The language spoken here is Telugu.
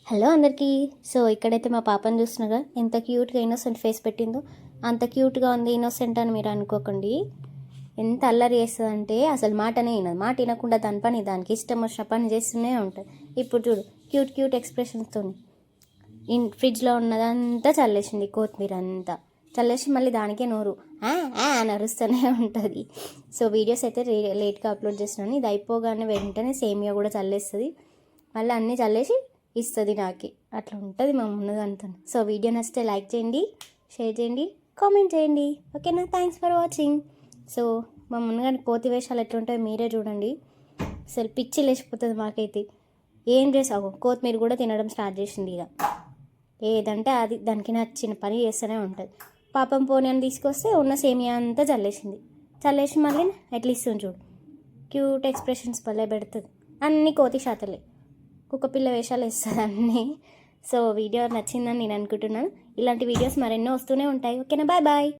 హలో అందరికీ. సో ఇక్కడైతే మా పాపను చూస్తున్నాగా ఎంత క్యూట్గా ఇన్నోసెంట్ ఫేస్ పెట్టిందో. అంత క్యూట్గా ఉంది ఇన్నోసెంట్ అని మీరు అనుకోకండి. ఎంత అల్లరి చేస్తుందంటే అసలు మాటనే వినదు. మాట వినకుండా దాని పని దానికి ఇష్టం వచ్చిన పని చేస్తూనే ఉంటుంది. ఇప్పుడు చూడు క్యూట్ క్యూట్ ఎక్స్ప్రెషన్స్తో ఫ్రిడ్జ్లో ఉన్నదంతా చల్లేసింది. కొత్తిమీర అంతా చల్లేసి మళ్ళీ దానికే నోరు అని అరుస్తూనే ఉంటుంది. సో వీడియోస్ అయితే లేట్గా అప్లోడ్ చేస్తున్నాను. ఇది అయిపోగానే వెంటనే సేమియా కూడా చల్లేస్తుంది. మళ్ళీ అన్నీ చల్లేసి ఇస్తుంది నాకి. అట్లా ఉంటుంది మా ఉన్నదంతా. సో వీడియో నచ్చితే లైక్ చేయండి, షేర్ చేయండి, కామెంట్ చేయండి. ఓకేనా? Thanks for watching. సో మా మున్నగాని కోతి వేషాలు ఎట్లుంటాయో మీరే చూడండి. అసలు పిచ్చి లేచిపోతుంది మాకైతే. ఏం చేసావు? కొత్తిమీర కూడా తినడం స్టార్ట్ చేసింది. ఇక ఏదంటే అది దానికి నచ్చిన పని చేస్తూనే ఉంటుంది. పాపం పోనీ అని తీసుకొస్తే ఉన్న సేమియా అంతా చల్లేసి మళ్ళీ ఎట్లా ఇస్తుంది చూడు. క్యూట్ ఎక్స్ప్రెషన్స్ భలే పెడుతుంది. అన్నీ కోతి శాతలే, కుక్క పిల్ల వేషాలు వేస్తుంది అన్నీ. సో వీడియో నచ్చిందని నేను అనుకుంటున్నాను. ఇలాంటి వీడియోస్ మరెన్నో వస్తూనే ఉంటాయి. ఓకేనా? Bye bye.